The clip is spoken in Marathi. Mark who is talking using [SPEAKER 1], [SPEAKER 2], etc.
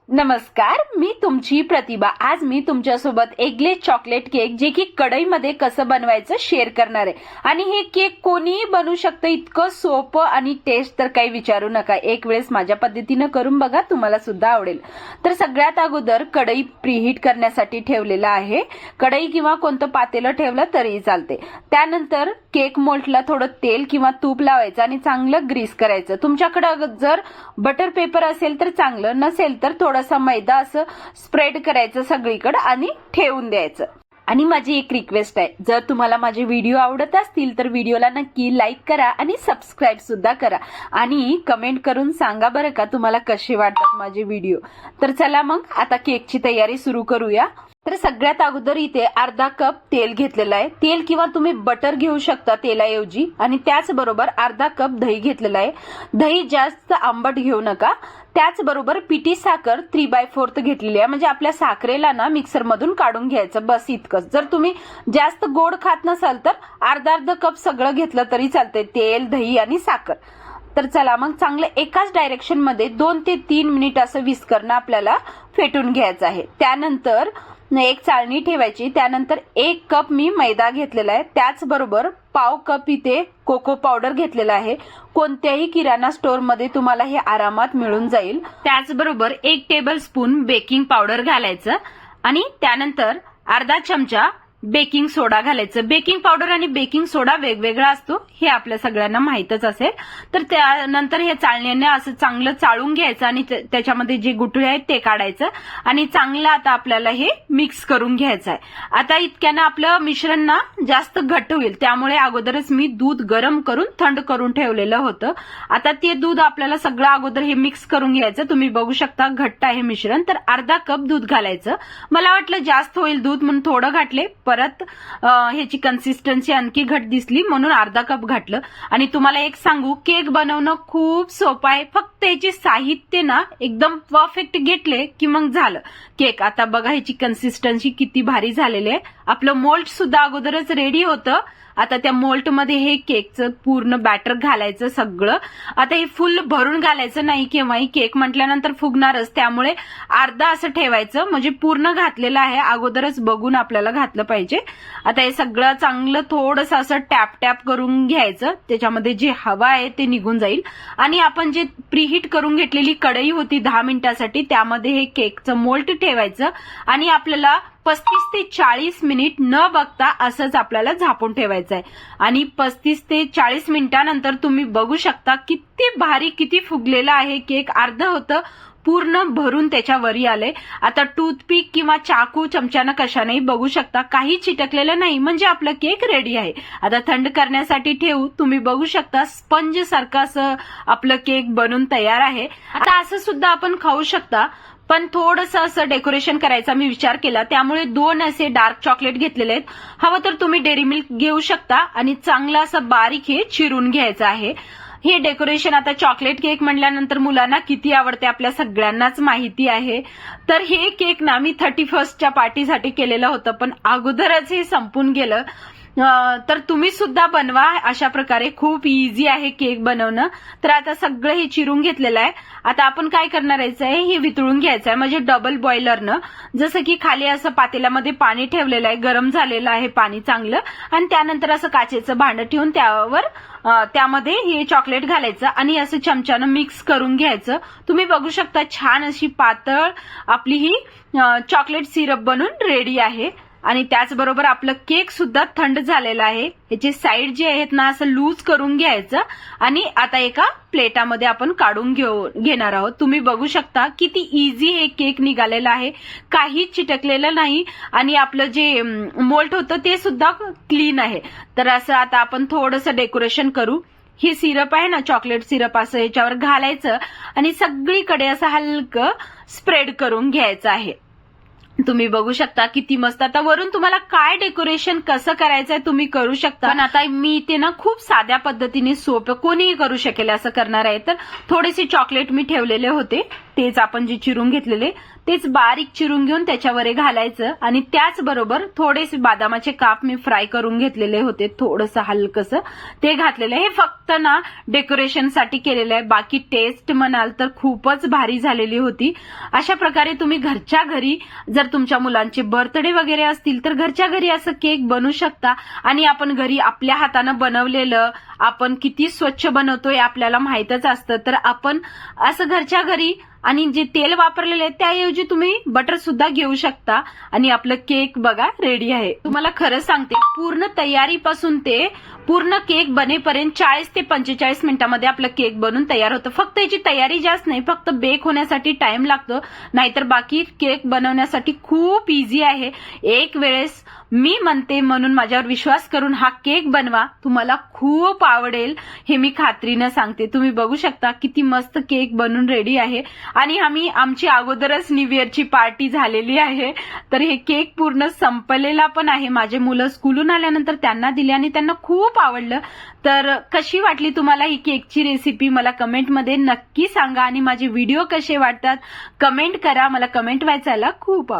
[SPEAKER 1] नमस्कार, मी तुमची प्रतिभा। आज मी तुमच्यासोबत एगलेस चॉकलेट केक जे की कढईमध्ये कसं बनवायचं शेअर करणार आहे। आणि हे केक कोणीही बनवू शकतं, इतकं सोपं आणि टेस्ट तर काही विचारू नका। एक वेळेस माझ्या पद्धतीने करून बघा, तुम्हाला सुद्धा आवडेल। तर सगळ्यात अगोदर कढई प्रीहीट करण्यासाठी ठेवलेला आहे। कढई किंवा कोणतं पातेलं ठेवलं तरी चालते। त्यानंतर केक मोल्डला थोडं तेल किंवा तूप लावायचं आणि चांगलं ग्रीस करायचं। तुमच्याकडे जर बटर पेपर असेल तर चांगलं, नसेल तर थोडासा मैदा असं स्प्रेड करायचं सगळीकडे आणि ठेवून द्यायचं। आणि माझी एक रिक्वेस्ट आहे, जर तुम्हाला माझे व्हिडिओ आवडत असतील तर व्हिडिओला नक्की लाईक करा आणि सबस्क्राईब सुद्धा करा आणि कमेंट करून सांगा बरं का तुम्हाला कसे वाटतात माझे व्हिडिओ। तर चला मग आता केकची तयारी सुरू करूया। तर सगळ्यात अगोदर इथे अर्धा कप तेल घेतलेलं आहे। तेल किंवा तुम्ही बटर घेऊ शकता तेलाऐवजी। आणि त्याचबरोबर अर्धा कप दही घेतलेलं आहे। दही जास्त आंबट घेऊ नका। त्याचबरोबर पिठी साखर 3/4 घेतलेली आहे, म्हणजे आपल्या साखरेला ना मिक्सर मधून काढून घ्यायचं, बस इतकंच। जर तुम्ही जास्त गोड खात नसाल तर अर्धा कप सगळं घेतलं तरी चालतंय, तेल, दही आणि साखर। तर चला मग चांगलं एकाच डायरेक्शन मध्ये 2 ते 3 मिनिट असं विस्करनं आपल्याला फेटून घ्यायचं आहे। त्यानंतर एक चाळणी ठेवायची। त्यानंतर 1 कप मी मैदा घेतलेला आहे। त्याचबरोबर पाव कप इथे कोको पावडर घेतलेला आहे। कोणत्याही किराणा स्टोअर मध्ये तुम्हाला हे आरामात मिळून जाईल। त्याचबरोबर 1 टेबलस्पून बेकिंग पावडर घालायचं आणि त्यानंतर अर्धा चमचा बेकिंग सोडा घालायचं। बेकिंग पावडर आणि बेकिंग सोडा वेगवेगळा असतो, हे आपल्या सगळ्यांना माहितच असेल। तर त्यानंतर हे चाळणीने असं चांगलं चाळून घ्यायचं आणि त्याच्यामध्ये जे गुठळे आहेत ते काढायचं आणि चांगलं आता आपल्याला हे मिक्स करून घ्यायचं आहे। आता इतक्यानं आपलं मिश्रण ना जास्त घट्ट होईल, त्यामुळे अगोदरच मी दूध गरम करून थंड करून ठेवलेलं होतं। आता ते दूध आपल्याला सगळं अगोदर हे मिक्स करून घ्यायचं। तुम्ही बघू शकता घट्ट आहे मिश्रण, तर अर्धा कप दूध घालायचं। मला वाटलं जास्त होईल दूध म्हणून थोडं घातले, परत ह्याची कन्सिस्टन्सी आणखी घट दिसली म्हणून अर्धा कप घातलं। आणि तुम्हाला एक सांगू, केक बनवणं खूप सोपं आहे, फक्त याचे साहित्य ना एकदम परफेक्ट घेतले की मग झालं केक। आता बघा ह्याची कन्सिस्टन्सी किती भारी झालेली आहे। आपलं मोल्ड सुद्धा अगोदरच रेडी होतं। आता त्या मोल्ड मध्ये हे केकचं पूर्ण बॅटर घालायचं सगळं। आता हे फुल भरून घालायचं नाही, केव्हाही केक म्हटल्यानंतर फुगणारच, त्यामुळे अर्धा असं ठेवायचं, म्हणजे पूर्ण घातलेलं आहे अगोदरच बघून आपल्याला घातलं पाहिजे। आता हे सगळं चांगलं थोडंसं असं टॅप टॅप करून घ्यायचं, त्याच्यामध्ये जे हवा आहे ते निघून जाईल। आणि आपण जे प्रीहीट करून घेतलेली कढई होती 10 मिनिटासाठी, त्यामध्ये हे केकचं मोल्ड ठेवायचं आणि आपल्याला 35 ते 40 मिनिट न बघता असंच आपल्याला झापून ठेवायचं आहे। आणि 35 ते 40 मिनिटानंतर तुम्ही बघू शकता किती भारी, किती फुगलेला आहे केक। अर्ध होतं पूर्ण भरून त्याच्यावरी आले। आता टूथपिक किंवा चाकू चमच्यानं कशानेही बघू शकता, काही चिटकलेलं नाही, म्हणजे आपलं केक रेडी आहे। आता थंड करण्यासाठी ठेवू। तुम्ही बघू शकता स्पंज सारखं असं आपलं केक बनून तयार आहे। आता असं सुद्धा आपण खाऊ शकता, पण थोडंसं असं डेकोरेशन करायचा मी विचार केला, त्यामुळे 2 असे डार्क चॉकलेट घेतलेले आहेत। हवं तर तुम्ही डेअरी मिल्क घेऊ शकता आणि चांगलं असं बारीक हे चिरून घ्यायचं आहे। हे डेकोरेशन आता चॉकलेट केक म्हटल्यानंतर मुलांना किती आवडते आपल्या सगळ्यांनाच माहिती आहे। तर हे केक ना मी 31st पार्टीसाठी केलेलं होतं, पण अगोदरच हे संपून गेलं। तर तुम्ही सुद्धा बनवा अशा प्रकारे, खूप इझी आहे केक बनवणं। तर आता सगळं हे चिरून घेतलेलं आहे। आता आपण काय करणार आहे, हे वितळून घ्यायचं आहे, म्हणजे डबल बॉयलरनं। जसं की खाली असं पातेल्यामध्ये पाणी ठेवलेलं आहे, गरम झालेलं आहे पाणी चांगलं, आणि त्यानंतर असं काचेचं भांडं ठेवून त्यामध्ये हे चॉकलेट घालायचं आणि असं चमच्यानं मिक्स करून घ्यायचं। तुम्ही बघू शकता छान अशी पातळ आपली ही चॉकलेट सिरप बनून रेडी आहे। आणि त्याचबरोबर आपलं केक सुद्धा थंड झालेला आहे। याचे साईड जे आहेत ना असं लूज करून घ्यायचं आणि आता एका प्लेटामध्ये आपण काढून घेणार आहोत। तुम्ही बघू शकता किती इझी हे केक निघालेलं आहे, काहीच चिटकलेलं नाही आणि आपलं जे मोल्ड होतं ते सुद्धा क्लीन आहे। तर असं आता आपण थोडंसं डेकोरेशन करू। हे सिरप आहे ना, चॉकलेट सिरप, असं याच्यावर घालायचं आणि सगळीकडे असं हलकं स्प्रेड करून घ्यायचं आहे। तुम्ही बघू शकता किती मस्त. आता वरून तुम्हाला काय डेकोरेशन कसं करायचंय तुम्ही करू शकता, पण आता मी इथे ना खूप साध्या पद्धतीने सोपं कोणीही करू शकेल असं करणार आहे. तर थोडेसे चॉकलेट मी ठेवलेले होते, तेच आपण जे चिरून घेतलेले तेच बारीक चिरून घेऊन त्याच्यावर हे घालायचं. आणि त्याचबरोबर थोडेसे बदामाचे काप मी फ्राय करून घेतलेले होते, थोडंसं हलकसं ते घातलेलं आहे. हे फक्त ना डेकोरेशनसाठी केलेलं आहे. बाकी टेस्ट म्हणाल तर खूपच भारी झालेली होती. अशा प्रकारे तुम्ही घरच्या घरी जर तुमच्या मुलांचे बर्थडे वगैरे असतील तर घरच्या घरी असं केक बनवू शकता. आणि आपण घरी आपल्या हातानं बनवलेलं आपण किती स्वच्छ बनवतोय आपल्याला माहीतच असतं. तर आपण असं घरच्या घरी आणि जे तेल वापरलेले आहे त्याऐवजी तुम्ही बटर सुद्धा घेऊ शकता. आणि आपलं केक बघा रेडी आहे. तुम्हाला खरं सांगते, पूर्ण तयारीपासून ते पूर्ण केक बनेपर्यंत 40 ते 45 मिनिटांमध्ये आपलं केक बनून तयार होतं. फक्त याची तयारी जास्त नाही, फक्त बेक होण्यासाठी टाइम लागतो, नाहीतर बाकी केक बनवण्यासाठी खूप इझी आहे. एक वेळेस मी म्हणते म्हणून माझ्यावर विश्वास करून हा केक बनवा, तुम्हाला खूप आवडेल हे मी खात्रीनं सांगते. तुम्ही बघू शकता किती मस्त केक बनून रेडी आहे. आणि आमची अगोदरच न्यू इयरची पार्टी झालेली आहे, तर हे केक पूर्ण संपलेला पण आहे. माझे मुलं स्कूलून आल्यानंतर त्यांना दिले आणि त्यांना खूप आवडलं. तर कशी वाटली तुम्हाला ही केकची रेसिपी मला कमेंटमध्ये नक्की सांगा. आणि माझे व्हिडिओ कसे वाटतात कमेंट करा, मला कमेंट वाचायला खूप आवडतं.